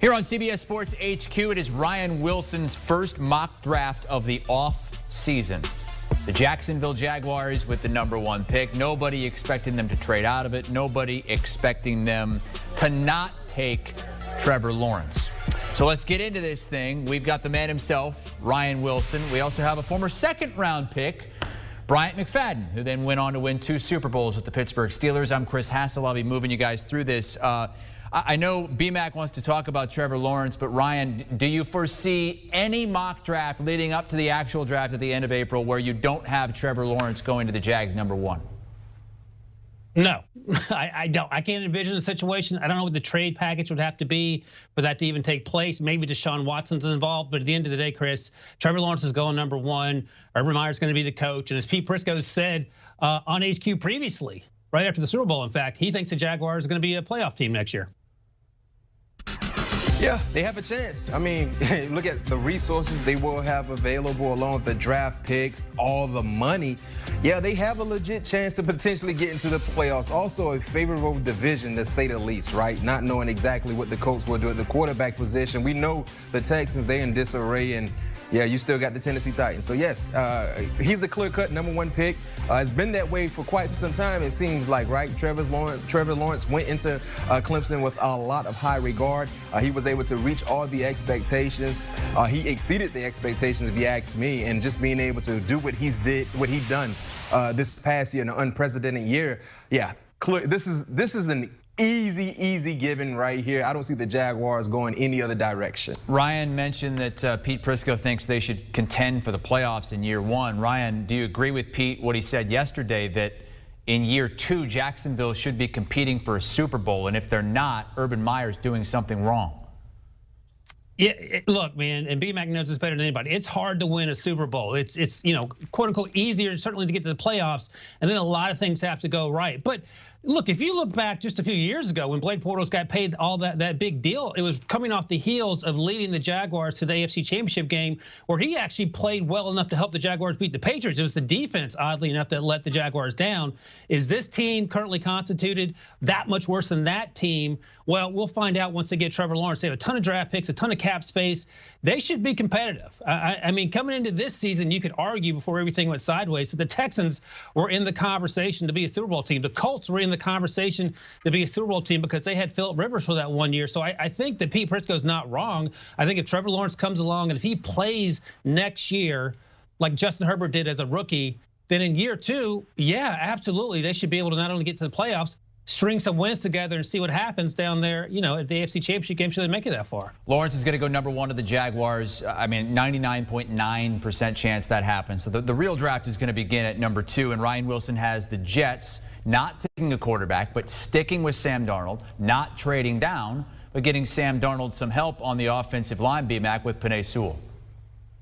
Here on CBS Sports HQ, it is Ryan Wilson's first mock draft of the off season. The Jacksonville Jaguars with the #1 pick. Nobody expecting them to trade out of it. Nobody expecting them to not take Trevor Lawrence. So let's get into this thing. We've got the man himself, Ryan Wilson. We also have a former second-round pick, Bryant McFadden, who then went on to win 2 Super Bowls with the Pittsburgh Steelers. I'm Chris Hassel. I'll be moving you guys through this. I know BMAC wants to talk about Trevor Lawrence, but Ryan, do you foresee any mock draft leading up to the actual draft at the end of April where you don't have Trevor Lawrence going to the Jags #1? No, I don't. I can't envision a situation. I don't know what the trade package would have to be for that to even take place. Maybe Deshaun Watson's involved, but at the end of the day, Chris, Trevor Lawrence is going #1. Urban Meyer's going to be the coach, and as Pete Prisco said on HQ previously, right after the Super Bowl, in fact, he thinks the Jaguars are going to be a playoff team next year. Yeah, they have a chance. I mean, look at the resources they will have available along with the draft picks, all the money. Yeah, they have a legit chance to potentially get into the playoffs. Also a favorable division, to say the least, right? Not knowing exactly what the Colts will do at the quarterback position. We know the Texans, they're in disarray, and yeah, you still got the Tennessee Titans. So yes, he's a clear-cut #1 pick. It's been that way for quite some time, it seems like, right? Trevor Lawrence went into Clemson with a lot of high regard. He was able to reach all the expectations. He exceeded the expectations, if you ask me, and just being able to do what he done this past year, an unprecedented year. Yeah, this is an easy given right here. I don't see the Jaguars going any other direction. Ryan mentioned that Pete Prisco thinks they should contend for the playoffs in year 1. Ryan, do you agree with Pete, what he said yesterday, that in year 2, Jacksonville should be competing for a Super Bowl, and if they're not, Urban Meyer's doing something wrong? Yeah, look, man, and BMAC knows this better than anybody. It's hard to win a Super Bowl. It's quote unquote easier certainly to get to the playoffs, and then a lot of things have to go right. But look, if you look back just a few years ago when Blake Bortles got paid all that big deal, it was coming off the heels of leading the Jaguars to the AFC Championship game, where he actually played well enough to help the Jaguars beat the Patriots. It was the defense, oddly enough, that let the Jaguars down. Is this team currently constituted that much worse than that team? Well, we'll find out once they get Trevor Lawrence. They have a ton of draft picks, a ton of cap space. They should be competitive. I mean, coming into this season, you could argue before everything went sideways that the Texans were in the conversation to be a Super Bowl team. The Colts were in the conversation to be a Super Bowl team because they had Phillip Rivers for that 1 year. So I think that Pete Prisco's not wrong. I think if Trevor Lawrence comes along and if he plays next year like Justin Herbert did as a rookie, then in year 2, yeah, absolutely, they should be able to not only get to the playoffs, string some wins together and see what happens down there, at the AFC Championship game, should they make it that far. Lawrence is going to go #1 to the Jaguars. I mean, 99.9% chance that happens. So the real draft is going to begin at #2, and Ryan Wilson has the Jets not taking a quarterback, but sticking with Sam Darnold, not trading down, but getting Sam Darnold some help on the offensive line, BMAC, with Penei Sewell.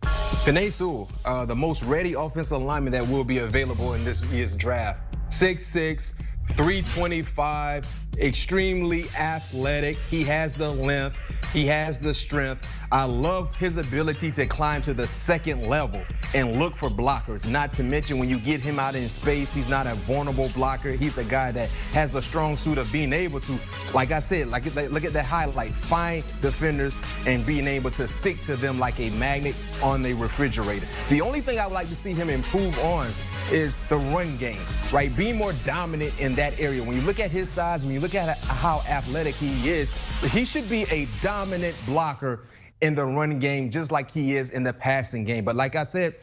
Penei Sewell, the most ready offensive lineman that will be available in this year's draft. 6'6", 325, extremely athletic. He has the length, he has the strength. I love his ability to climb to the second level and look for blockers. Not to mention when you get him out in space, he's not a vulnerable blocker. He's a guy that has the strong suit of being able to, like I said, look at that highlight, find defenders and being able to stick to them like a magnet on a refrigerator. The only thing I would like to see him improve on is the run game, right? Being more dominant in that area. When you look at his size, when you look at how athletic he is, he should be a dominant blocker in the run game, just like he is in the passing game. But like I said,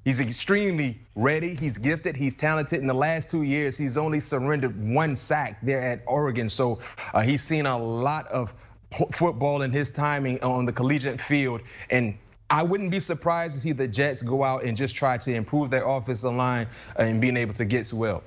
he's extremely ready, he's gifted, he's talented. In the last 2 years, he's only surrendered 1 sack there at Oregon. So he's seen a lot of football in his timing on the collegiate field. And I wouldn't be surprised to see the Jets go out and just try to improve their offensive line and being able to get Sewell.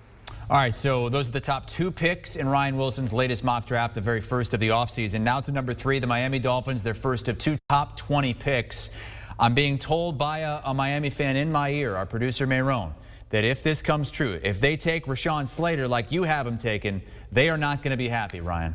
All right, so those are the top 2 picks in Ryan Wilson's latest mock draft, the very first of the offseason. Now to #3, the Miami Dolphins, their first of 2 top 20 picks. I'm being told by a Miami fan in my ear, our producer Mayron, that if this comes true, if they take Rashawn Slater like you have him taken, they are not going to be happy, Ryan.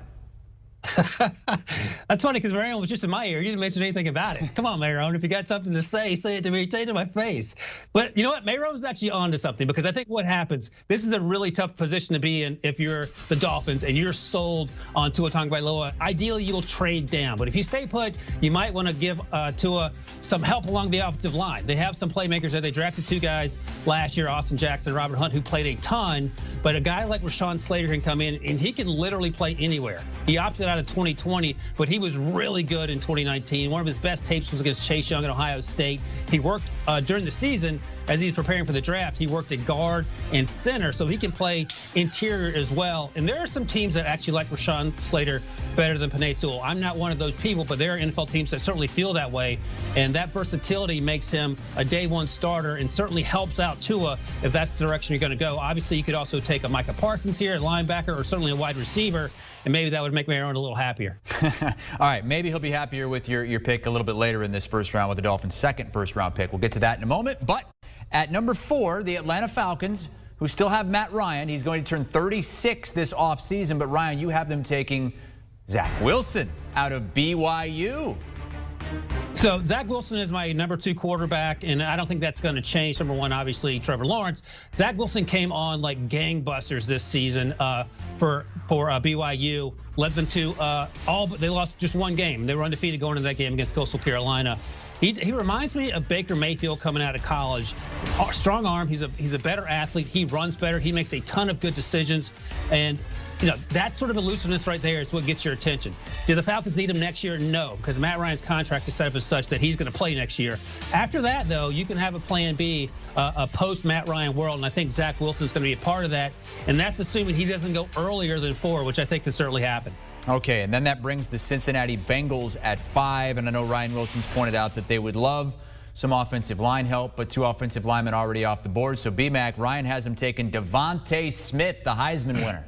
That's funny because Marion was just in my ear. You didn't mention anything about it. Come on, Marion. If you got something to say it to me. Say it to my face. But you know what? Marion was actually onto something because I think what happens, this is a really tough position to be in if you're the Dolphins and you're sold on Tua Tagovailoa. Ideally, you'll trade down. But if you stay put, you might want to give Tua some help along the offensive line. They have some playmakers there. They drafted 2 guys last year, Austin Jackson and Robert Hunt, who played a ton. But a guy like Rashawn Slater can come in and he can literally play anywhere. He opted out of 2020, but he was really good in 2019. One of his best tapes was against Chase Young at Ohio State. He worked during the season as he's preparing for the draft. He worked at guard and center, so he can play interior as well. And there are some teams that actually like Rashawn Slater better than Penei Sewell. I'm not one of those people, but there are NFL teams that certainly feel that way. And that versatility makes him a day one starter and certainly helps out Tua if that's the direction you're going to go. Obviously, you could also take a Micah Parsons here, a linebacker, or certainly a wide receiver, and maybe that would make Marion a little happier. All right, maybe he'll be happier with your pick a little bit later in this first round with the Dolphins' second first-round pick. We'll get to that in a moment. But at number 4, the Atlanta Falcons, who still have Matt Ryan. He's going to turn 36 this offseason. But, Ryan, you have them taking Zach Wilson out of BYU. So Zach Wilson is my number 2 quarterback, and I don't think that's going to change. Number 1, obviously, Trevor Lawrence. Zach Wilson came on like gangbusters this season for BYU. Led them to they lost just 1 game. They were undefeated going into that game against Coastal Carolina. He reminds me of Baker Mayfield coming out of college. Strong arm. He's a better athlete. He runs better. He makes a ton of good decisions, and that sort of elusiveness right there is what gets your attention. Do the Falcons need him next year? No, because Matt Ryan's contract is set up as such that he's going to play next year. After that, though, you can have a plan B, a post-Matt Ryan world, and I think Zach Wilson's going to be a part of that, and that's assuming he doesn't go earlier than 4, which I think can certainly happen. Okay, and then that brings the Cincinnati Bengals at 5, and I know Ryan Wilson's pointed out that they would love some offensive line help, but 2 offensive linemen already off the board. So B-Mac, Ryan has him taking Devontae Smith, the Heisman winner.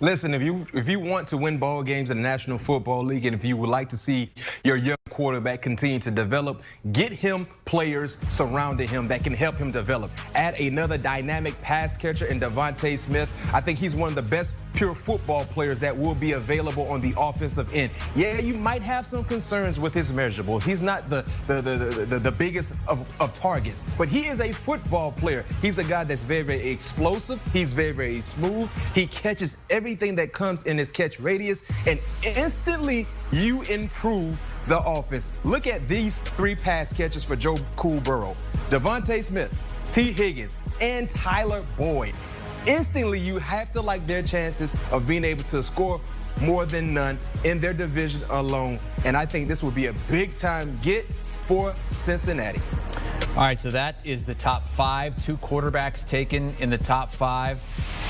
Listen, if you want to win ball games in the National Football League, and if you would like to see your young quarterback continue to develop, get him players surrounding him that can help him develop. Add another dynamic pass catcher in Devontae Smith. I think he's one of the best pure football players that will be available on the offensive end. Yeah, you might have some concerns with his measurables. He's not the biggest of targets, but he is a football player. He's a guy that's very, very explosive. He's very, very smooth. He catches everything that comes in his catch radius, and instantly you improve the offense. Look at these 3 pass catches for Joe Cool Burrow. Devontae Smith, T. Higgins, and Tyler Boyd. Instantly, you have to like their chances of being able to score more than none in their division alone. And I think this would be a big-time get for Cincinnati. All right, so that is the top 5. 2 quarterbacks taken in the top 5.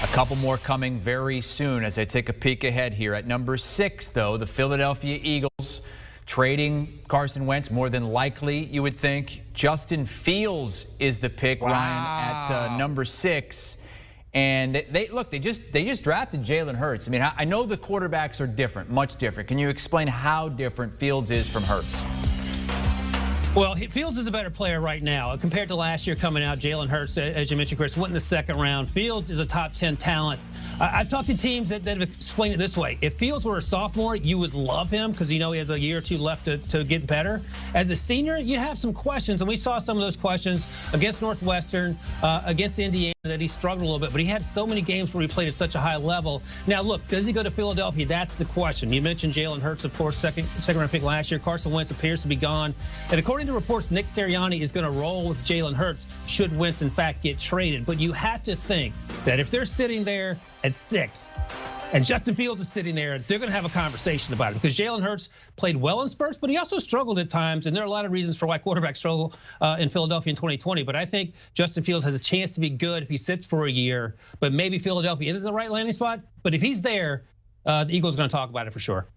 A couple more coming very soon as I take a peek ahead here. At number 6, though, the Philadelphia Eagles trading Carson Wentz, more than likely, you would think. Justin Fields is the pick, wow. Ryan, at number 6. And they just drafted Jalen Hurts. I mean, I know the quarterbacks are different, much different. Can you explain how different Fields is from Hurts? Well, Fields is a better player right now compared to last year coming out. Jalen Hurts, as you mentioned, Chris, went in the 2nd round. Fields is a top 10 talent. I've talked to teams that have explained it this way. If Fields were a sophomore, you would love him because he has a year or 2 left to get better. As a senior, you have some questions, and we saw some of those questions against Northwestern, against Indiana, that he struggled a little bit, but he had so many games where he played at such a high level. Now, look, does he go to Philadelphia? That's the question. You mentioned Jalen Hurts, of course, second round pick last year. Carson Wentz appears to be gone. And according to reports, Nick Sirianni is going to roll with Jalen Hurts should Wentz, in fact, get traded. But you have to think that if they're sitting there at 6 and Justin Fields is sitting there, they're going to have a conversation about it because Jalen Hurts played well in spurts, but he also struggled at times. And there are a lot of reasons for why quarterbacks struggle in Philadelphia in 2020. But I think Justin Fields has a chance to be good if he sits for a year. But maybe Philadelphia isn't the right landing spot. But if he's there, the Eagles are going to talk about it for sure.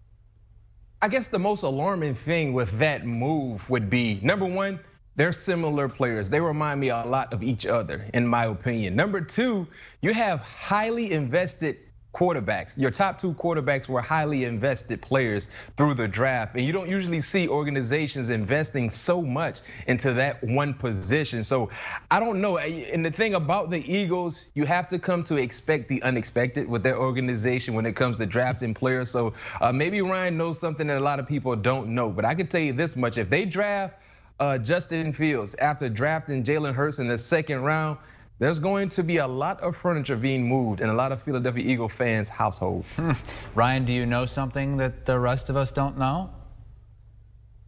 I guess the most alarming thing with that move would be, number 1, they're similar players. They remind me a lot of each other, in my opinion. Number 2, you have highly invested quarterbacks. Your top 2 quarterbacks were highly invested players through the draft. And you don't usually see organizations investing so much into that one position. So I don't know. And the thing about the Eagles, you have to come to expect the unexpected with their organization when it comes to drafting players. So maybe Ryan knows something that a lot of people don't know. But I can tell you this much. If they draft Justin Fields after drafting Jalen Hurts in the 2nd round, there's going to be a lot of furniture being moved in a lot of Philadelphia Eagle fans' households. Ryan, do you know something that the rest of us don't know?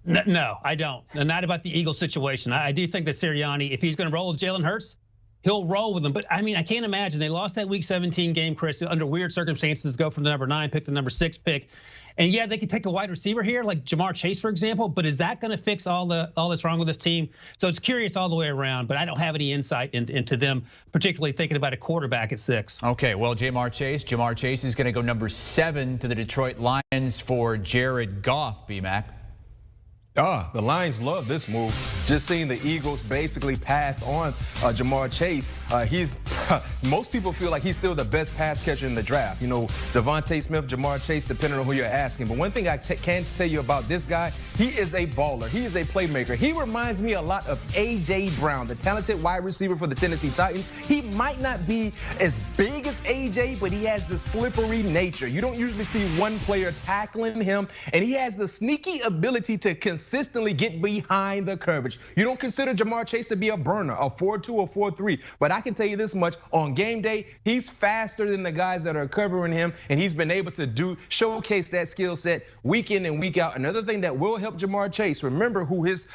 No, I don't. Not about the Eagle situation. I do think that Sirianni, if he's going to roll with Jalen Hurts, he'll roll with them. But I mean, I can't imagine. They lost that Week 17 game, Chris, under weird circumstances, go from the number 9 pick to the number 6 pick. And yeah, they could take a wide receiver here, like Jamar Chase, for example. But is that going to fix all that's wrong with this team? So it's curious all the way around. But I don't have any insight into them, particularly thinking about a quarterback at 6. Okay, well, Jamar Chase is going to go number 7 to the Detroit Lions for Jared Goff, B-Mac. The Lions love this move. Just seeing the Eagles basically pass on Jamar Chase. Most people feel like he's still the best pass catcher in the draft. You know, Devontae Smith, Jamar Chase, depending on who you're asking. But one thing I can tell you about this guy, he is a baller. He is a playmaker. He reminds me a lot of A.J. Brown, the talented wide receiver for the Tennessee Titans. He might not be as big as A.J., but he has the slippery nature. You don't usually see one player tackling him, and he has the sneaky ability to consistently get behind the coverage. You don't consider Jamar Chase to be a burner, a 4-2 or 4-3, but I can tell you this much, on game day, he's faster than the guys that are covering him, and he's been able to showcase that skill set week in and week out. Another thing that will help Jamar Chase, remember who his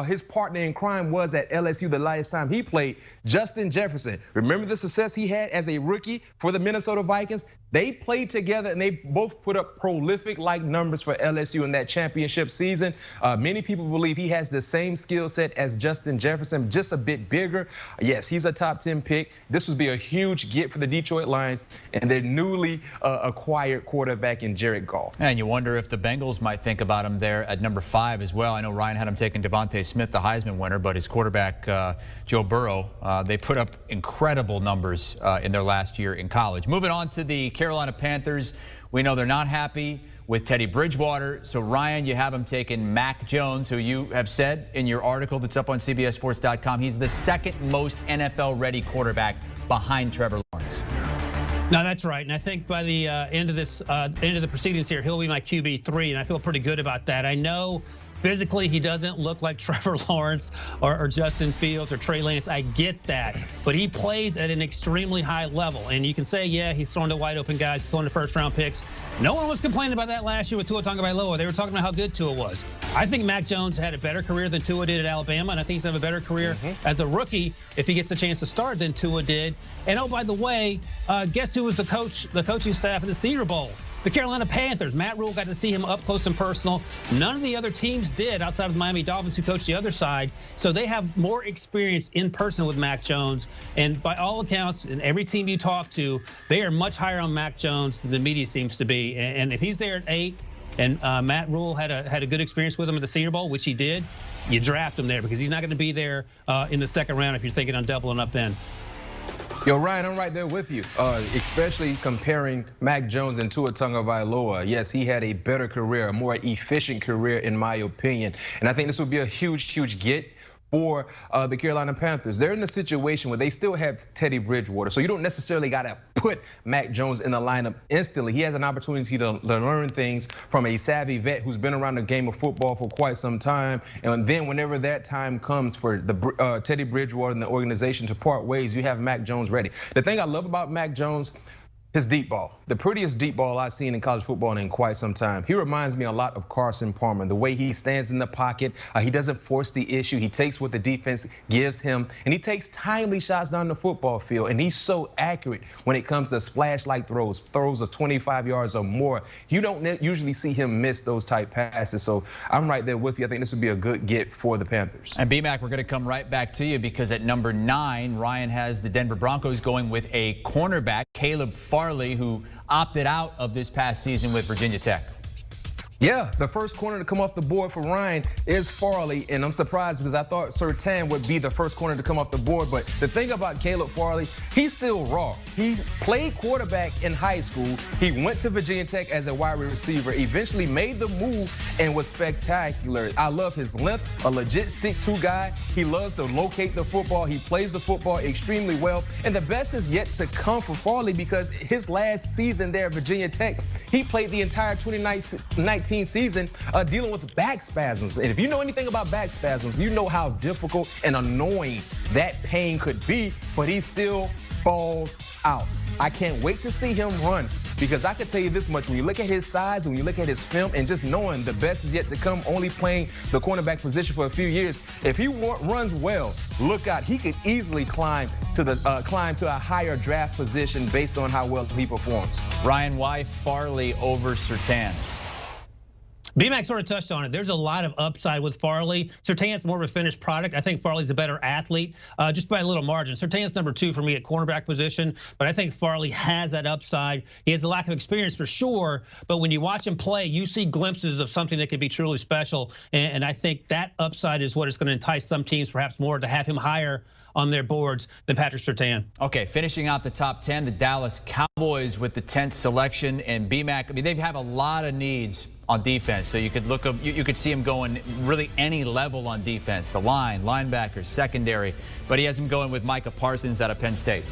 his partner in crime was at LSU the last time he played, Justin Jefferson. Remember the success he had as a rookie for the Minnesota Vikings? They played together and they both put up prolific-like numbers for LSU in that championship season. Many people believe he has the same skill set as Justin Jefferson, just a bit bigger. Yes, he's a top 10 pick. This would be a huge get for the Detroit Lions and their newly acquired quarterback in Jared Goff. And you wonder if the Bengals might think about him there at number 5 as well. I know Ryan had him taking Devontae Smith, the Heisman winner, but his quarterback, Joe Burrow, they put up incredible numbers in their last year in college. Moving on to the Carolina Panthers. We know they're not happy with Teddy Bridgewater. So Ryan, you have him taking Mac Jones, who you have said in your article that's up on CBSSports.com, he's the 2nd most NFL-ready quarterback behind Trevor Lawrence. No, that's right. And I think by the end of the proceedings here, he'll be my QB3, and I feel pretty good about that. I know physically, he doesn't look like Trevor Lawrence or Justin Fields or Trey Lance. I get that. But he plays at an extremely high level. And you can say, yeah, he's throwing to wide open guys, throwing to first-round picks. No one was complaining about that last year with Tua Tagovailoa. They were talking about how good Tua was. I think Mac Jones had a better career than Tua did at Alabama, and I think he's have a better career as a rookie if he gets a chance to start than Tua did. And oh, by the way, guess who was the coaching staff at the Senior Bowl? The Carolina Panthers. Matt Rule got to see him up close and personal. None of the other teams did outside of the Miami Dolphins, who coached the other side. So they have more experience in person with Mac Jones. And by all accounts, and every team you talk to, they are much higher on Mac Jones than the media seems to be. And if he's there at 8, and Matt Rule had a good experience with him at the Senior Bowl, which he did, you draft him there because he's not going to be there in the 2nd round if you're thinking on doubling up then. Yo, Ryan, I'm right there with you, especially comparing Mac Jones and Tua Tagovailoa. Yes, he had a better career, a more efficient career, in my opinion. And I think this would be a huge get for the Carolina Panthers. They're in a situation where they still have Teddy Bridgewater, so you don't necessarily got to put Mac Jones in the lineup instantly. He has an opportunity to learn things from a savvy vet who's been around the game of football for quite some time. And then whenever that time comes for the Teddy Bridgewater and the organization to part ways, you have Mac Jones ready. The thing I love about Mac Jones, his deep ball, the prettiest deep ball I've seen in college football in quite some time. He reminds me a lot of Carson Palmer, the way he stands in the pocket. He doesn't force the issue. He takes what the defense gives him, and he takes timely shots down the football field. And he's so accurate when it comes to splash-like throws of 25 yards or more. You don't usually see him miss those type passes. So I'm right there with you. I think this would be a good get for the Panthers. And B-Mac, we're going to come right back to you because at number 9, Ryan has the Denver Broncos going with a cornerback, Caleb Farley, who opted out of this past season with Virginia Tech. Yeah, the first corner to come off the board for Ryan is Farley, and I'm surprised because I thought Surtain would be the first corner to come off the board. But the thing about Caleb Farley, he's still raw. He played quarterback in high school. He went to Virginia Tech as a wide receiver, eventually made the move and was spectacular. I love his length, a legit 6'2" guy. He loves to locate the football. He plays the football extremely well. And the best is yet to come for Farley because his last season there at Virginia Tech, he played the entire 2019 season dealing with back spasms. And if you know anything about back spasms, you know how difficult and annoying that pain could be, but he still falls out. I can't wait to see him run because I can tell you this much. When you look at his size, when you look at his film, and just knowing the best is yet to come, only playing the cornerback position for a few years, if he runs well, look out. He could easily climb to a higher draft position based on how well he performs. Ryan, why Farley over Surtain? B-Mac sort of touched on it. There's a lot of upside with Farley. Surtain's more of a finished product. I think Farley's a better athlete, just by a little margin. Surtain's number 2 for me at cornerback position, but I think Farley has that upside. He has a lack of experience for sure, but when you watch him play, you see glimpses of something that could be truly special, and I think that upside is what is going to entice some teams perhaps more to have him higher on their boards than Patrick Surtain. Okay, finishing out the top 10, the Dallas Cowboys with the 10th selection, and B-Mac, I mean, they have a lot of needs on defense, so you could look up, you could see him going really any level on defense, the line, linebackers, secondary, but he has him going with Micah Parsons out of Penn State.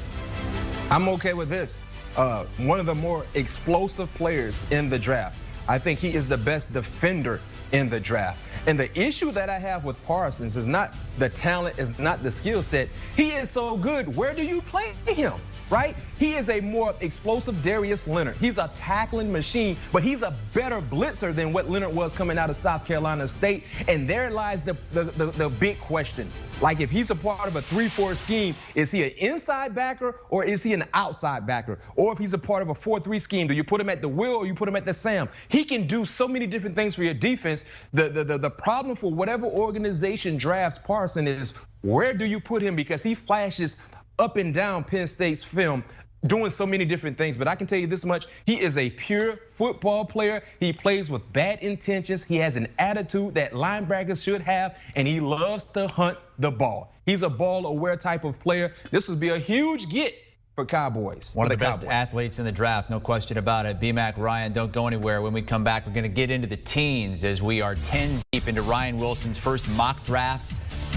I'm okay with this. One of the more explosive players in the draft. I think he is the best defender in the draft. And the issue that I have with Parsons is not the talent, is not the skill set. He is so good. Where do you play him, right? He is a more explosive Darius Leonard. He's a tackling machine, but he's a better blitzer than what Leonard was coming out of South Carolina State. And there lies the big question. Like if he's a part of a 3-4 scheme, is he an inside backer or is he an outside backer? Or if he's a part of a 4-3 scheme, do you put him at the will or you put him at the Sam? He can do so many different things for your defense. The problem for whatever organization drafts Parsons is where do you put him, because he flashes up and down Penn State's film doing so many different things. But I can tell you this much, he is a pure football player. He plays with bad intentions. He has an attitude that linebackers should have, and he loves to hunt the ball. He's a ball-aware type of player. This would be a huge get for Cowboys. One of the best athletes in the draft, no question about it. B-Mac, Ryan, don't go anywhere. When we come back, we're going to get into the teens as we are 10 deep into Ryan Wilson's first mock draft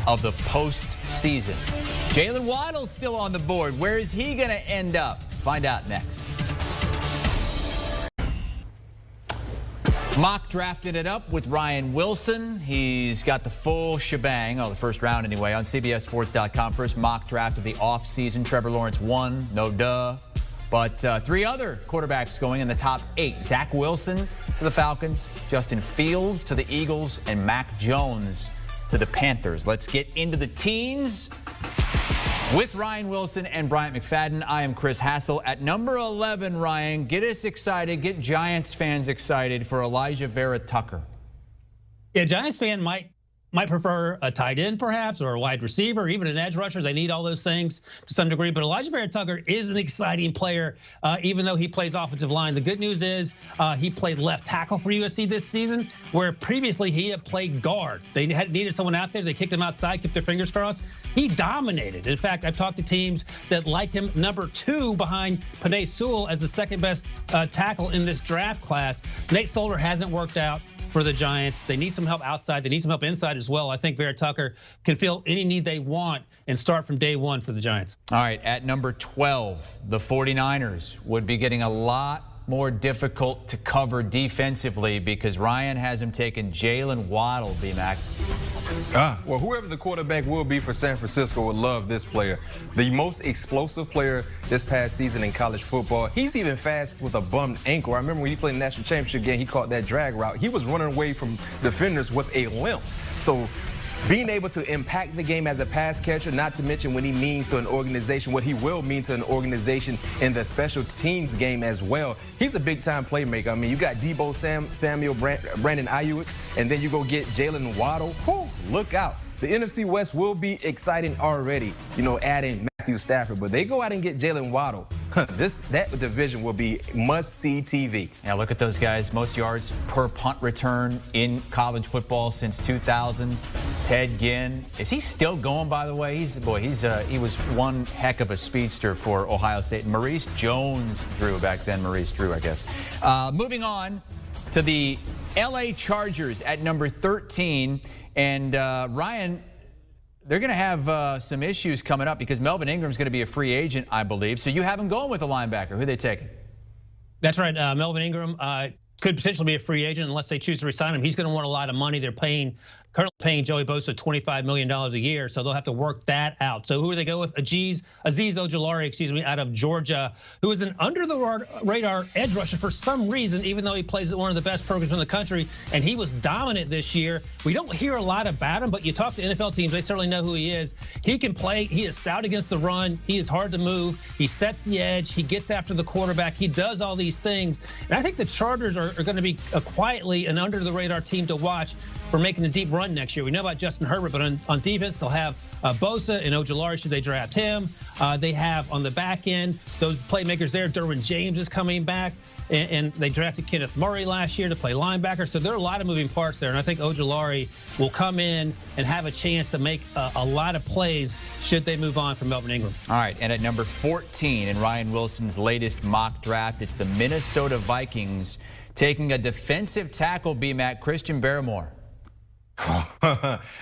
of the postseason. Jalen Waddle's still on the board. Where is he going to end up? Find out next. Mock drafting it up with Ryan Wilson. He's got the full shebang, the first round anyway, on CBSSports.com. First mock draft of the offseason. Trevor Lawrence won, no duh. But 3 other quarterbacks going in the top 8. Zach Wilson to the Falcons, Justin Fields to the Eagles, and Mac Jones to the Panthers. Let's get into the teens with Ryan Wilson and Bryant McFadden. I am Chris Hassel. At number 11, Ryan, get us excited, get Giants fans excited for Elijah Vera Tucker. Yeah, Giants fan might prefer a tight end perhaps, or a wide receiver, or even an edge rusher. They need all those things to some degree, but Elijah Vera Tucker is an exciting player, even though he plays offensive line. The good news is he played left tackle for USC this season, where previously he had played guard. They needed someone out there. They kicked him outside, kept their fingers crossed. He dominated. In fact, I've talked to teams that like him number 2 behind Penei Sewell as the second best tackle in this draft class. Nate Solder hasn't worked out for the Giants. They need some help outside. They need some help inside as well. I think Vera Tucker can fill any need they want and start from day one for the Giants. All right, at number 12, the 49ers would be getting a lot more difficult to cover defensively because Ryan has him taking Jalen Waddle, B-Mac. Well, whoever the quarterback will be for San Francisco would love this player. The most explosive player this past season in college football. He's even fast with a bummed ankle. I remember when he played the national championship game, he caught that drag route. He was running away from defenders with a limp. So being able to impact the game as a pass catcher, not to mention what he means to an organization, what he will mean to an organization in the special teams game as well. He's a big-time playmaker. I mean, you got Debo Samuel, Brandon Ayuk, and then you go get Jalen Waddle. Whew, look out. The NFC West will be exciting already, adding Matthew Stafford, but they go out and get Jalen Waddle. that division will be must-see TV. Yeah, look at those guys. Most yards per punt return in college football since 2000. Ted Ginn, is he still going? By the way, he was one heck of a speedster for Ohio State. Maurice Jones-Drew back then. Maurice Drew, I guess. Moving on to the LA Chargers at number 13, and Ryan. They're going to have some issues coming up because Melvin Ingram's going to be a free agent, I believe. So you have him going with a linebacker. Who are they taking? That's right. Melvin Ingram could potentially be a free agent unless they choose to resign him. He's going to want a lot of money. They're currently paying Joey Bosa $25 million a year, so they'll have to work that out. So who do they go with? Azeez Ojulari, out of Georgia, who is an under-the-radar edge rusher for some reason, even though he plays at one of the best programs in the country, and he was dominant this year. We don't hear a lot about him, but you talk to NFL teams, they certainly know who he is. He can play. He is stout against the run. He is hard to move. He sets the edge. He gets after the quarterback. He does all these things, and I think the Chargers are going to be quietly an under-the-radar team to watch for making a deep run next year. We know about Justin Herbert, but on defense, they'll have Bosa and Ojulari should they draft him. They have on the back end those playmakers there. Derwin James is coming back, and they drafted Kenneth Murray last year to play linebacker. So there are a lot of moving parts there, and I think Ojulari will come in and have a chance to make a lot of plays should they move on from Melvin Ingram. All right, and at number 14 in Ryan Wilson's latest mock draft, it's the Minnesota Vikings taking a defensive tackle, B-Mac, Christian Barmore.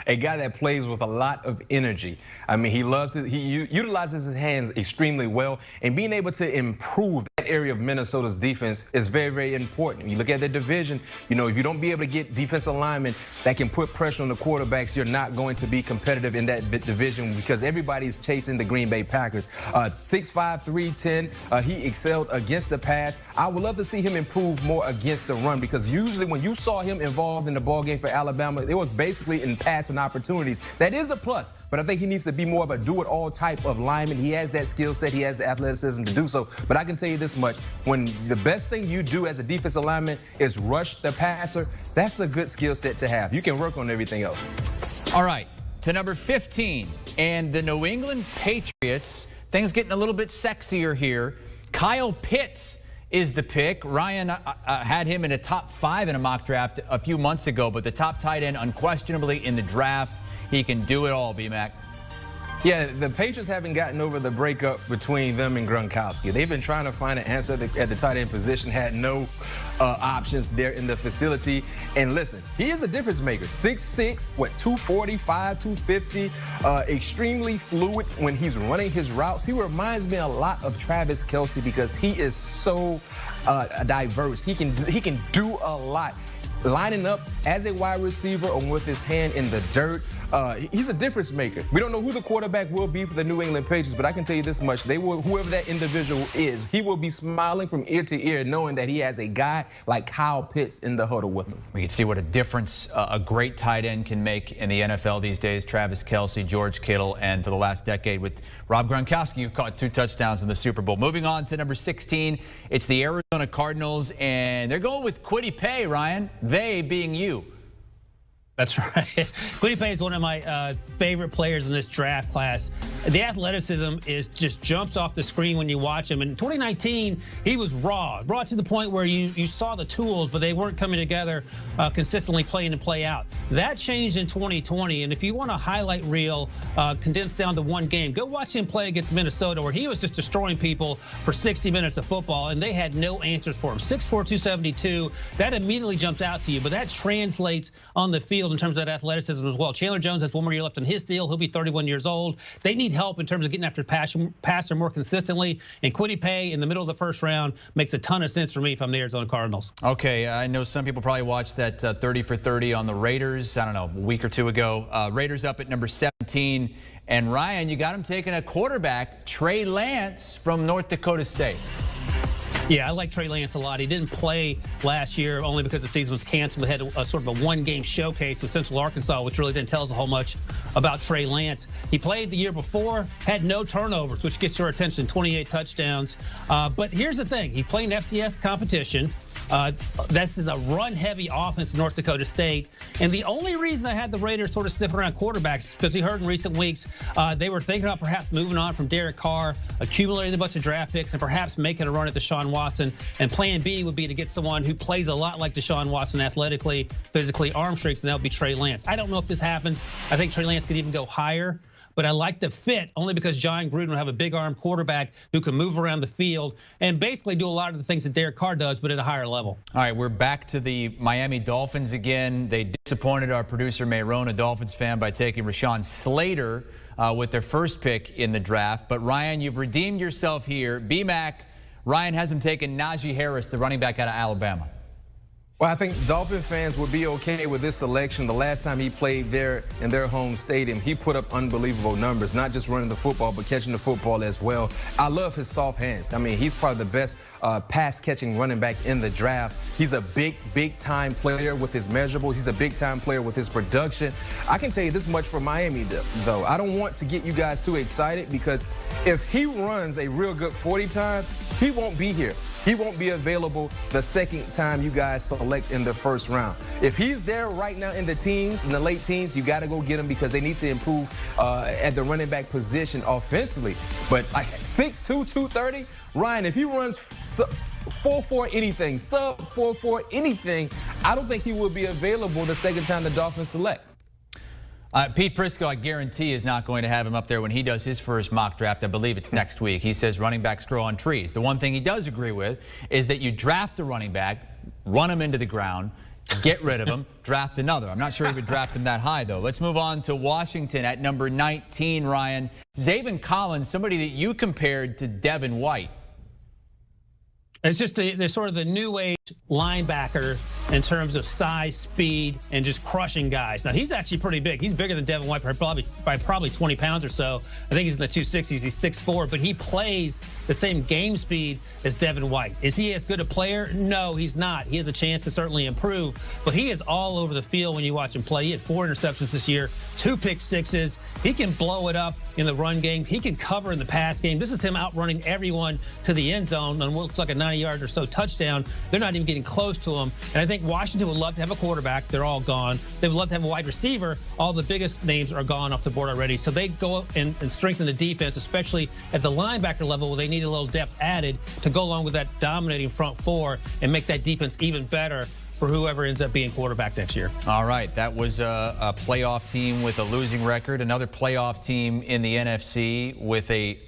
A guy that plays with a lot of energy. I mean, he utilizes his hands extremely well, and being able to improve that area of Minnesota's defense is very, very important. You look at the division, if you don't be able to get defensive linemen that can put pressure on the quarterbacks, you're not going to be competitive in that division because everybody's chasing the Green Bay Packers. 6'5", 310, he excelled against the pass. I would love to see him improve more against the run because usually when you saw him involved in the ballgame for Alabama, it was basically in passing opportunities. That is a plus, but I think he needs to be more of a do-it-all type of lineman. He has that skill set. He has the athleticism to do so. But I can tell you this much. When the best thing you do as a defensive lineman is rush the passer, that's a good skill set to have. You can work on everything else. All right, to number 15, and the New England Patriots. Things getting a little bit sexier here. Kyle Pitts is the pick. Ryan had him in a top 5 in a mock draft a few months ago, but the top tight end unquestionably in the draft. He can do it all, B-Mac. Yeah, the Patriots haven't gotten over the breakup between them and Gronkowski. They've been trying to find an answer at the tight end position, had no options there in the facility. And listen, he is a difference maker. 6'6", 245, 250, extremely fluid when he's running his routes. He reminds me a lot of Travis Kelce because he is so diverse. He can do a lot. Lining up as a wide receiver or with his hand in the dirt. He's a difference maker. We don't know who the quarterback will be for the New England Patriots, but I can tell you this much. Whoever that individual is, he will be smiling from ear to ear knowing that he has a guy like Kyle Pitts in the huddle with him. We can see what a difference a great tight end can make in the NFL these days. Travis Kelce, George Kittle, and for the last decade with Rob Gronkowski, who caught 2 touchdowns in the Super Bowl. Moving on to number 16, it's the Arizona Cardinals, and they're going with Kwity Paye, Ryan. They being you. That's right. Kwity Paye is one of my favorite players in this draft class. The athleticism just jumps off the screen when you watch him. In 2019, he was raw to the point where you saw the tools, but they weren't coming together consistently play in and play out. That changed in 2020, and if you want a highlight reel condensed down to one game, go watch him play against Minnesota, where he was just destroying people for 60 minutes of football, and they had no answers for him. 6'4", 272, that immediately jumps out to you, but that translates on the field in terms of that athleticism as well. Chandler Jones has 1 more year left on his deal. He'll be 31 years old. They need help in terms of getting after passer more consistently. And Kwity Paye in the middle of the first round makes a ton of sense for me if I'm the Arizona Cardinals. Okay, I know some people probably watched that 30 for 30 on the Raiders, I don't know, a week or two ago. Raiders up at number 17. And Ryan, you got him taking a quarterback, Trey Lance from North Dakota State. Yeah, I like Trey Lance a lot. He didn't play last year only because the season was canceled. They had a sort of a one-game showcase with Central Arkansas, which really didn't tell us a whole much about Trey Lance. He played the year before, had no turnovers, which gets your attention, 28 touchdowns. But here's the thing. He played in FCS competition. This is a run-heavy offense in North Dakota State. And the only reason I had the Raiders sort of sniffing around quarterbacks is because we heard in recent weeks they were thinking about perhaps moving on from Derek Carr, accumulating a bunch of draft picks, and perhaps making a run at Deshaun Watson. And plan B would be to get someone who plays a lot like Deshaun Watson athletically, physically, arm strength, and that would be Trey Lance. I don't know if this happens. I think Trey Lance could even go higher. But I like the fit only because John Gruden will have a big arm quarterback who can move around the field and basically do a lot of the things that Derek Carr does, but at a higher level. All right, we're back to the Miami Dolphins again. They disappointed our producer, Mayron, a Dolphins fan, by taking Rashawn Slater with their first pick in the draft. But Ryan, you've redeemed yourself here. B-Mac, Ryan has him taking Najee Harris, the running back out of Alabama. Well, I think Dolphin fans would be okay with this selection. The last time he played there in their home stadium, he put up unbelievable numbers, not just running the football, but catching the football as well. I love his soft hands. I mean, he's probably the best pass-catching running back in the draft. He's a big-time player with his measurables. He's a big-time player with his production. I can tell you this much for Miami, though. I don't want to get you guys too excited because if he runs a real good 40 time, he won't be here. He won't be available the second time you guys select in the first round. If he's there right now in the teens, in the late teens, you got to go get him because they need to improve at the running back position offensively. But like 6'2", 230, Ryan, if he runs 4.4 anything, sub 4.4 anything, I don't think he will be available the second time the Dolphins select. Pete Prisco, I guarantee, is not going to have him up there when he does his first mock draft. I believe it's next week. He says running backs grow on trees. The one thing he does agree with is that you draft a running back, run him into the ground, get rid of him, draft another. I'm not sure he would draft him that high, though. Let's move on to Washington at number 19, Ryan. Zaven Collins, somebody that you compared to Devin White. It's just they're sort of the new age linebacker in terms of size, speed, and just crushing guys. Now, he's actually pretty big. He's bigger than Devin White by probably 20 pounds or so. I think he's in the 260s. He's 6'4", but he plays the same game speed as Devin White. Is he as good a player? No, he's not. He has a chance to certainly improve, but he is all over the field when you watch him play. He had 4 interceptions this year, 2 pick sixes. He can blow it up in the run game. He can cover in the pass game. This is him outrunning everyone to the end zone on what looks like a 90-yard or so touchdown. They're not even getting close to him. And I think Washington would love to have a quarterback. They're all gone. They would love to have a wide receiver. All the biggest names are gone off the board already. So they go up and strengthen the defense, especially at the linebacker level where they need a little depth added to go along with that dominating front four and make that defense even better for whoever ends up being quarterback next year. All right, that was a playoff team with a losing record. Another playoff team in the NFC with a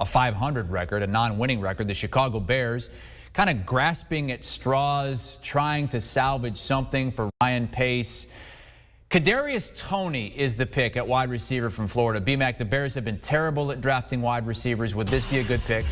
500 record, a non-winning record, the Chicago Bears, kind of grasping at straws, trying to salvage something for Ryan Pace. Kadarius Toney is the pick at wide receiver from Florida. B-Mac, the Bears have been terrible at drafting wide receivers. Would this be a good pick?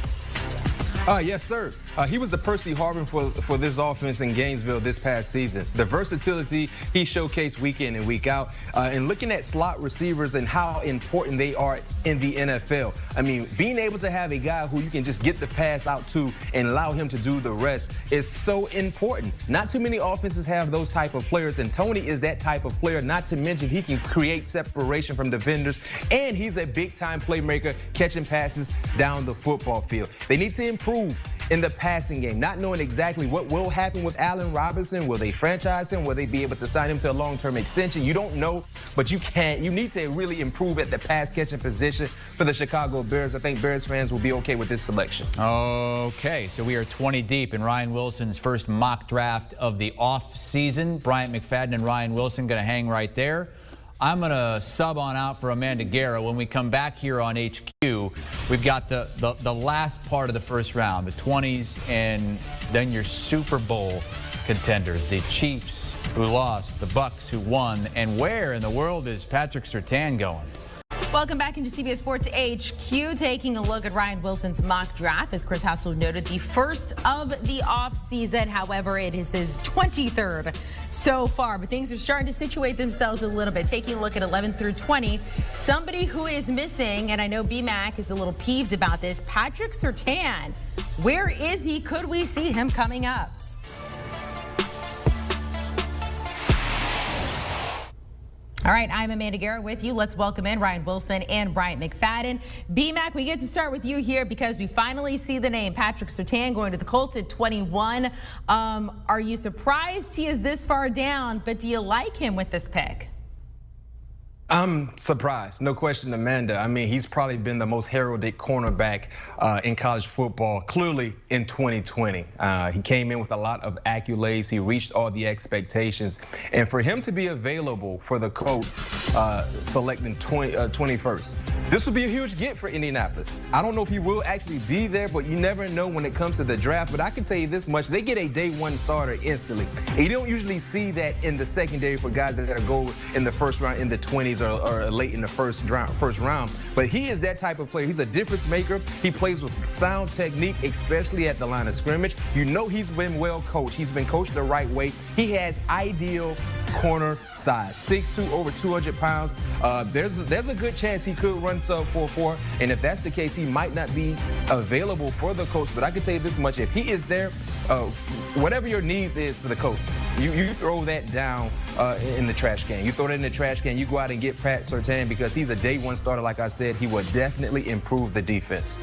Yes, sir. He was the Percy Harvin for this offense in Gainesville this past season. The versatility he showcased week in and week out. And looking at slot receivers and how important they are in the NFL. I mean, being able to have a guy who you can just get the pass out to and allow him to do the rest is so important. Not too many offenses have those type of players, and Toney is that type of player, not to mention he can create separation from defenders, and he's a big-time playmaker catching passes down the football field. They need to improve in the passing game, not knowing exactly what will happen with Allen Robinson. Will they franchise him? Will they be able to sign him to a long-term extension? You don't know, but you need to really improve at the pass-catching position for the Chicago Bears. I think Bears fans will be okay with this selection. Okay, so we are 20 deep in Ryan Wilson's first mock draft of the off-season. Bryant McFadden and Ryan Wilson going to hang right there. I'm going to sub on out for Amanda Guerra. When we come back here on HQ, we've got the last part of the first round, the 20s, and then your Super Bowl contenders, the Chiefs who lost, the Bucs who won, and where in the world is Patrick Surtain going? Welcome back into CBS Sports HQ, taking a look at Ryan Wilson's mock draft. As Chris Hassel noted, the first of the offseason. However, it is his 23rd so far, but things are starting to situate themselves a little bit. Taking a look at 11 through 20, somebody who is missing, and I know B-Mac is a little peeved about this, Patrick Surtain. Where is he? Could we see him coming up? All right, I'm Amanda Guerra with you. Let's welcome in Ryan Wilson and Bryant McFadden. B-Mac, we get to start with you here because we finally see the name Patrick Surtain going to the Colts at 21. Are you surprised he is this far down, but do you like him with this pick? I'm surprised, no question, Amanda. I mean, he's probably been the most heralded cornerback in college football, clearly in 2020. He came in with a lot of accolades. He reached all the expectations. And for him to be available for the Colts selecting 21st, this would be a huge get for Indianapolis. I don't know if he will actually be there, but you never know when it comes to the draft. But I can tell you this much, they get a day one starter instantly. And you don't usually see that in the secondary for guys that go in the first round, in the 20s or late in the first round. But he is that type of player. He's a difference maker. He plays with sound technique, especially at the line of scrimmage. You know he's been well coached. He's been coached the right way. He has ideal corner size, 6'2", over 200 pounds. There's a good chance he could run sub 4.4, and if that's the case, he might not be available for the Colts. But I can tell you this much: if he is there, whatever your needs is for the Colts, you throw that down in the trash can. You throw it in the trash can. You go out and get Pat Surtain because he's a day one starter. Like I said, he will definitely improve the defense.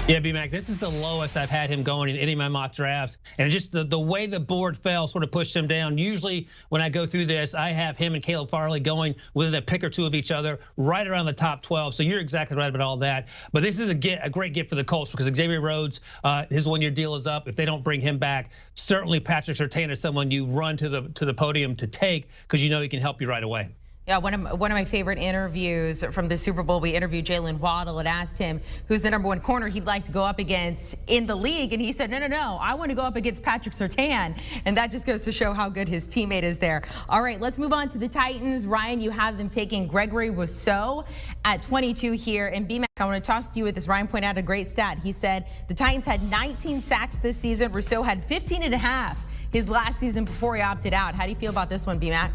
Yeah, B-Mac, this is the lowest I've had him going in any of my mock drafts. And just the way the board fell sort of pushed him down. Usually when I go through this, I have him and Caleb Farley going within a pick or two of each other, right around the top 12. So you're exactly right about all that. But this is a great get for the Colts because Xavier Rhodes, his one-year deal is up. If they don't bring him back, certainly Patrick Surtain is someone you run to the podium to take because you know he can help you right away. Yeah, one of my favorite interviews from the Super Bowl, we interviewed Jalen Waddle and asked him who's the #1 corner he'd like to go up against in the league. And he said, no, I want to go up against Patrick Surtain. And that just goes to show how good his teammate is there. All right, let's move on to the Titans. Ryan, you have them taking Gregory Rousseau at 22 here. And B-Mac, I want to toss to you with this. Ryan pointed out a great stat. He said the Titans had 19 sacks this season. Rousseau had 15.5 his last season before he opted out. How do you feel about this one, B-Mac?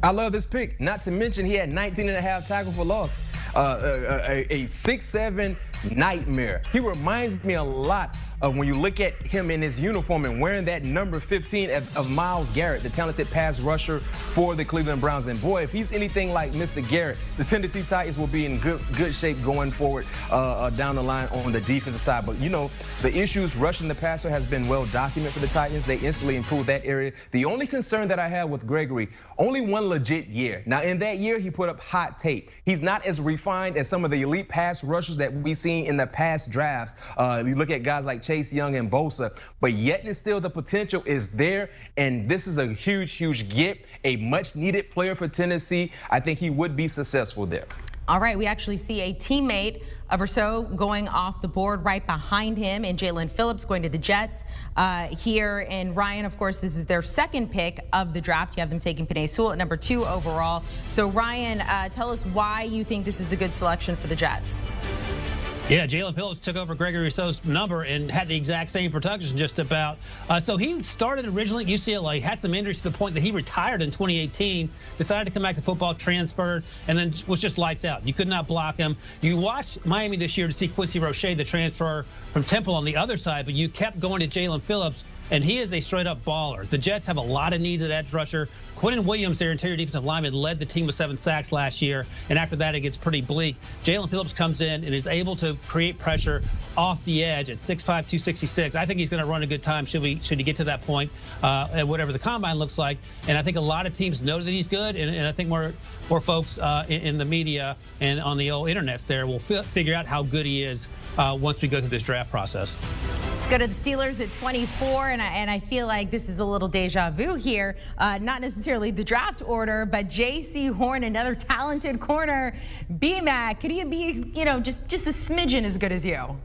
I love this pick. Not to mention he had 19.5 tackle for loss. A 6'7" nightmare. He reminds me a lot of when you look at him in his uniform and wearing that number 15 of Myles Garrett, the talented pass rusher for the Cleveland Browns. And boy, if he's anything like Mr. Garrett, the Tennessee Titans will be in good shape going forward down the line on the defensive side. But you know, the issues rushing the passer has been well documented for the Titans. They instantly improved that area. The only concern that I have with Gregory, only one legit year. Now in that year, he put up hot tape. He's not as refined as some of the elite pass rushers that we've seen in the past drafts. You look at guys like Chase Young and Bosa, but yet and still the potential is there. And this is a huge get, a much needed player for Tennessee. I think he would be successful there. All right, we actually see a teammate of Rousseau going off the board right behind him, and Jalen Phillips going to the Jets here. And Ryan, of course, this is their second pick of the draft. You have them taking Penei Sewell at #2 overall. So Ryan, tell us why you think this is a good selection for the Jets. Yeah, Jalen Phillips took over Gregory Rousseau's number and had the exact same production just about. So he started originally at UCLA, had some injuries to the point that he retired in 2018, decided to come back to football, transferred, and then was just lights out. You could not block him. You watched Miami this year to see Quincy Roche, the transfer from Temple, on the other side, but you kept going to Jalen Phillips, and he is a straight-up baller. The Jets have a lot of needs at edge rusher. Quentin Williams, their interior defensive lineman, led the team with 7 sacks last year, and after that, it gets pretty bleak. Jalen Phillips comes in and is able to create pressure off the edge at 6'5", 266. I think he's going to run a good time should he get to that point at whatever the combine looks like. And I think a lot of teams know that he's good, and I think more folks in the media and on the old internets there will figure out how good he is once we go through this draft process. Let's go to the Steelers at 24, and I feel like this is a little deja vu here. Not necessarily the draft order, but J.C. Horn, another talented corner. B-Mac, could he be, just a smidgen as good as you?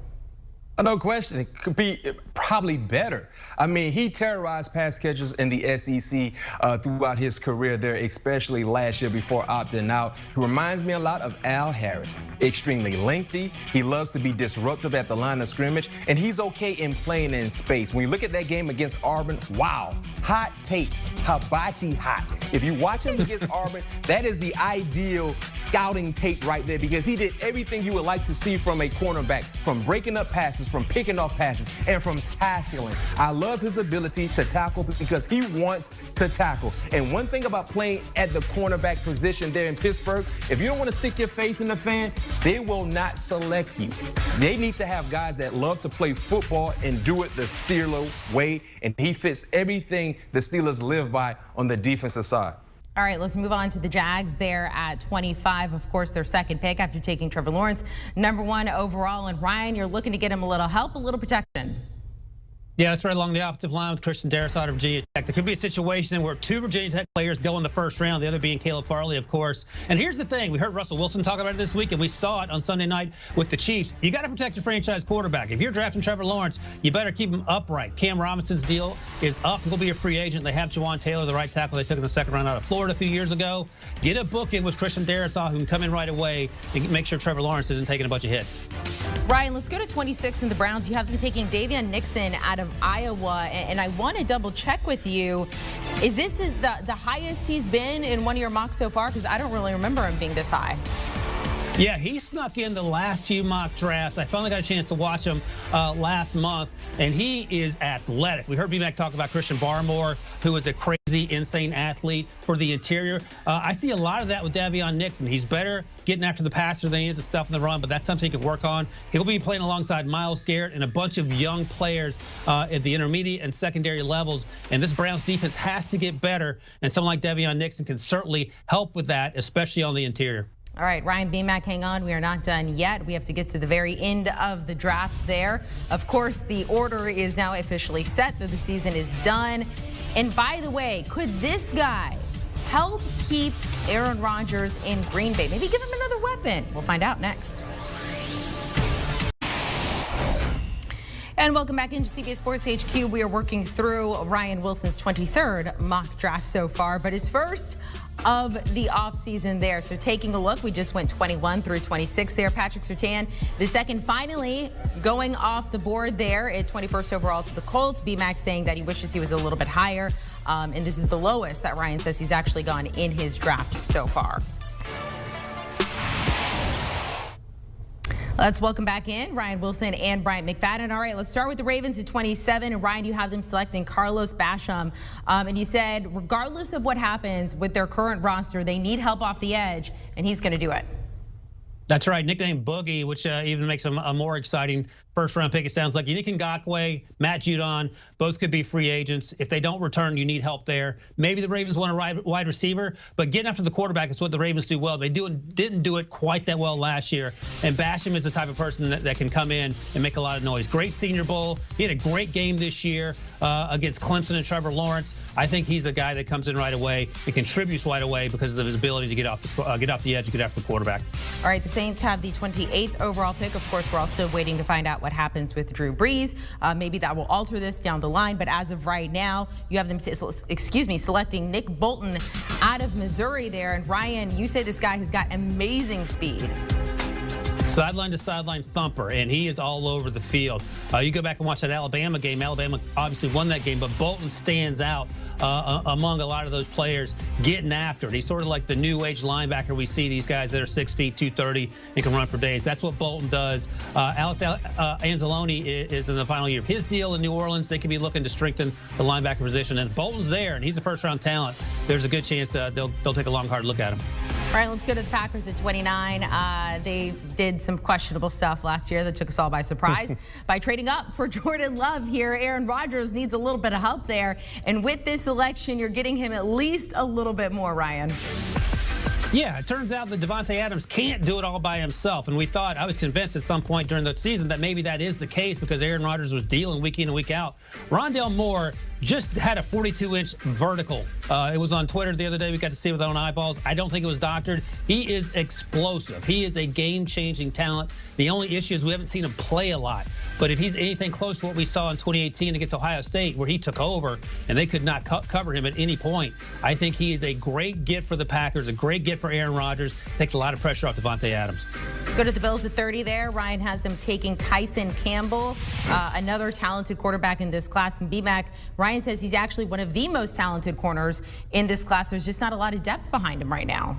No question, it could be probably better. I mean, he terrorized pass catchers in the SEC throughout his career there, especially last year before opting out. He reminds me a lot of Al Harris. Extremely lengthy. He loves to be disruptive at the line of scrimmage, and he's okay in playing in space. When you look at that game against Auburn, wow, hot tape, hibachi hot. If you watch him against Auburn, that is the ideal scouting tape right there because he did everything you would like to see from a cornerback, from breaking up passes, passes, from picking off passes, and from tackling. I love his ability to tackle because he wants to tackle. And one thing about playing at the cornerback position there in Pittsburgh, if you don't want to stick your face in the fan, they will not select you. They need to have guys that love to play football and do it the Steeler way, and he fits everything the Steelers live by on the defensive side. All right, let's move on to the Jags there at 25. Of course, their second pick after taking Trevor Lawrence, #1 overall. And Ryan, you're looking to get him a little help, a little protection. Yeah, that's right along the offensive line with Christian Darrisaw out of Virginia Tech. There could be a situation where 2 Virginia Tech players go in the first round, the other being Caleb Farley, of course. And here's the thing, we heard Russell Wilson talk about it this week, and we saw it on Sunday night with the Chiefs. You got to protect your franchise quarterback. If you're drafting Trevor Lawrence, you better keep him upright. Cam Robinson's deal is up. He'll be a free agent. They have Jawan Taylor, the right tackle they took in the second round out of Florida a few years ago. Get a book in with Christian Darrisaw, who can come in right away and make sure Trevor Lawrence isn't taking a bunch of hits. Ryan, let's go to 26 in the Browns. You have them taking Davion Nixon out of Iowa. And I want to double check with you. Is this the highest he's been in one of your mocks so far? Because I don't really remember him being this high. Yeah, he snuck in the last few mock drafts. I finally got a chance to watch him last month, and he is athletic. We heard B-Mac talk about Christian Barmore, who is a crazy, insane athlete for the interior. I see a lot of that with Davion Nixon. He's better getting after the passer than he is the stuff in the run, but that's something he can work on. He'll be playing alongside Myles Garrett and a bunch of young players at the intermediate and secondary levels, and this Browns defense has to get better, and someone like Davion Nixon can certainly help with that, especially on the interior. All right, Ryan B-Mac, hang on. We are not done yet. We have to get to the very end of the draft there. Of course, the order is now officially set that the season is done. And by the way, could this guy help keep Aaron Rodgers in Green Bay? Maybe give him another weapon. We'll find out next. And welcome back into CBS Sports HQ. We are working through Ryan Wilson's 23rd mock draft so far, but his first of the offseason there. So taking a look, we just went 21 through 26 there. Patrick Surtain, the second finally going off the board there at 21st overall to the Colts. B-Mac saying that he wishes he was a little bit higher. And this is the lowest that Ryan says he's actually gone in his draft so far. Let's welcome back in Ryan Wilson and Bryant McFadden. All right, let's start with the Ravens at 27. And Ryan, you have them selecting Carlos Basham. And you said, regardless of what happens with their current roster, they need help off the edge, and he's going to do it. That's right, nicknamed Boogie, which even makes him a more exciting first-round pick. It sounds like Yannick Ngakoue, Matt Judon, both could be free agents. If they don't return, you need help there. Maybe the Ravens want a wide receiver, but getting after the quarterback is what the Ravens do well. They didn't do it quite that well last year, and Basham is the type of person that can come in and make a lot of noise. Great Senior Bowl. He had a great game this year against Clemson and Trevor Lawrence. I think he's a guy that comes in right away and contributes right away because of his ability to get off the edge and get after the quarterback. All right, the Saints have the 28th overall pick. Of course, we're all still waiting to find out what happens with Drew Brees. Maybe that will alter this down the line, but as of right now, you have them, selecting Nick Bolton out of Missouri there. And Ryan, you say this guy has got amazing speed. Sideline to sideline thumper, and he is all over the field. You go back and watch that Alabama game. Alabama obviously won that game, but Bolton stands out among a lot of those players getting after it. He's sort of like the new age linebacker we see, these guys that are 6 feet, 230, and can run for days. That's what Bolton does. Alex Anzalone is in the final year of his deal in New Orleans. They could be looking to strengthen the linebacker position, and Bolton's there, and he's a first-round talent. There's a good chance they'll take a long, hard look at him. All right, let's go to the Packers at 29. They did some questionable stuff last year that took us all by surprise by trading up for Jordan Love here. Aaron Rodgers needs a little bit of help there. And with this selection, you're getting him at least a little bit more, Ryan. Yeah, it turns out that Davante Adams can't do it all by himself. And I was convinced at some point during the season that maybe that is the case because Aaron Rodgers was dealing week in and week out. Rondale Moore just had a 42-inch vertical. It was on Twitter the other day. We got to see it with our own eyeballs. I don't think it was doctored. He is explosive. He is a game-changing talent. The only issue is we haven't seen him play a lot. But if he's anything close to what we saw in 2018 against Ohio State, where he took over and they could not cover him at any point, I think he is a great get for the Packers, a great get for Aaron Rodgers. Takes a lot of pressure off Davante Adams. Let's go to the Bills at 30 there. Ryan has them taking Tyson Campbell, another talented quarterback in this class. And B-Mac, Ryan says he's actually one of the most talented corners in this class. There's just not a lot of depth behind him right now.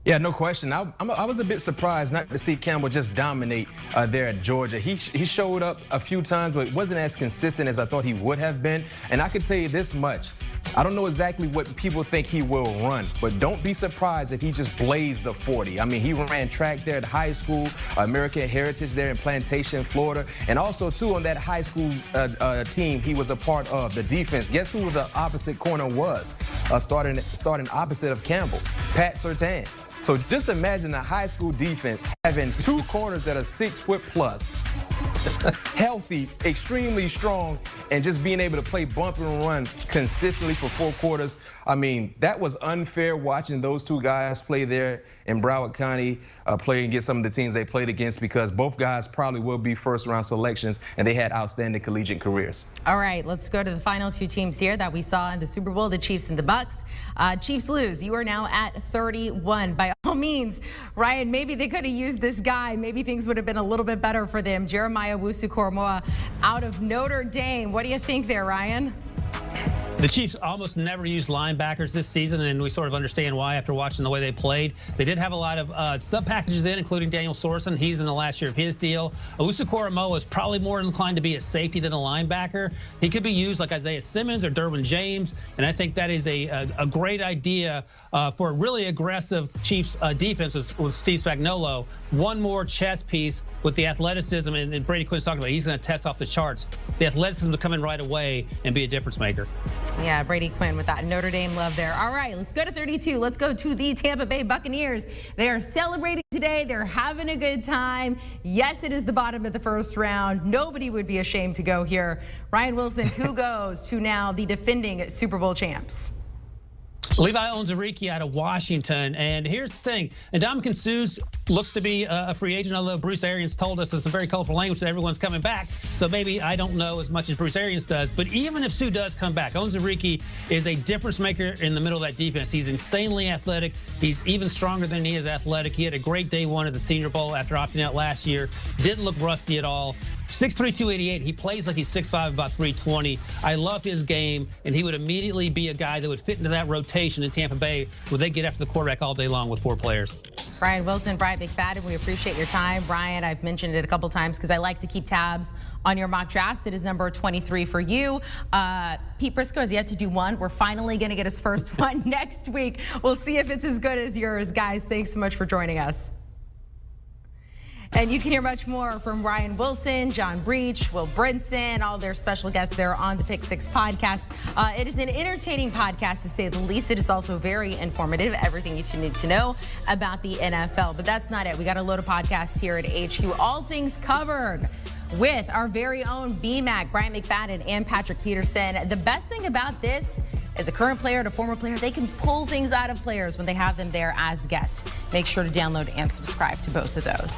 Yeah, no question. I was a bit surprised not to see Campbell just dominate there at Georgia. He showed up a few times, but wasn't as consistent as I thought he would have been. And I can tell you this much. I don't know exactly what people think he will run, but don't be surprised if he just blazed the 40. I mean, he ran track there at high school, American Heritage there in Plantation, Florida. And also, too, on that high school team he was a part of, the defense. Guess who the opposite corner was? Starting opposite of Campbell, Pat Surtain. So just imagine a high school defense having two corners that are 6 foot plus, healthy, extremely strong, and just being able to play bump and run consistently for 4 quarters. I mean, that was unfair watching those two guys play there in Broward County, play against some of the teams they played against, because both guys probably will be first-round selections, and they had outstanding collegiate careers. All right, let's go to the final 2 teams here that we saw in the Super Bowl, the Chiefs and the Bucs. Chiefs lose. You are now at 31. By all means, Ryan, maybe they could have used this guy. Maybe things would have been a little bit better for them. Jeremiah Owusu-Koramoah out of Notre Dame. What do you think there, Ryan? The Chiefs almost never used linebackers this season, and we sort of understand why after watching the way they played. They did have a lot of sub packages in, including Daniel Sorensen. He's in the last year of his deal. Owusu-Koramoah is probably more inclined to be a safety than a linebacker. He could be used like Isaiah Simmons or Derwin James, and I think that is a great idea for a really aggressive Chiefs defense with Steve Spagnuolo. One more chess piece with the athleticism, and Brady Quinn's talking about he's going to test off the charts. The athleticism to come in right away and be a difference maker. Yeah, Brady Quinn with that Notre Dame love there. All right, let's go to 32. Let's go to the Tampa Bay Buccaneers. They are celebrating today. They're having a good time. Yes, it is the bottom of the first round. Nobody would be ashamed to go here. Ryan Wilson, who goes to now the defending Super Bowl champs? Levi Onwuzurike out of Washington. And here's the thing. Ndamukong Suh looks to be a free agent, although Bruce Arians told us it's a very colorful language that everyone's coming back. So maybe I don't know as much as Bruce Arians does. But even if Suh does come back, Onwuzurike is a difference maker in the middle of that defense. He's insanely athletic. He's even stronger than he is athletic. He had a great day 1 at the Senior Bowl after opting out last year. Didn't look rusty at all. 6'3", 288. He plays like he's 6'5", about 320. I love his game, and he would immediately be a guy that would fit into that rotation in Tampa Bay where they get after the quarterback all day long with 4 players. Brian Wilson, Bryant McFadden, we appreciate your time. Brian, I've mentioned it a couple times because I like to keep tabs on your mock drafts. It is number 23 for you. Pete Briscoe has yet to do one. We're finally going to get his first one next week. We'll see if it's as good as yours. Guys, thanks so much for joining us. And you can hear much more from Ryan Wilson, John Breach, Will Brinson, all their special guests there on the Pick 6 podcast. It is an entertaining podcast, to say the least. It is also very informative, everything you need to know about the NFL. But that's not it. We got a load of podcasts here at HQ. All things covered with our very own BMAC, Bryant McFadden, and Patrick Peterson. The best thing about this, as a current player and a former player, they can pull things out of players when they have them there as guests. Make sure to download and subscribe to both of those.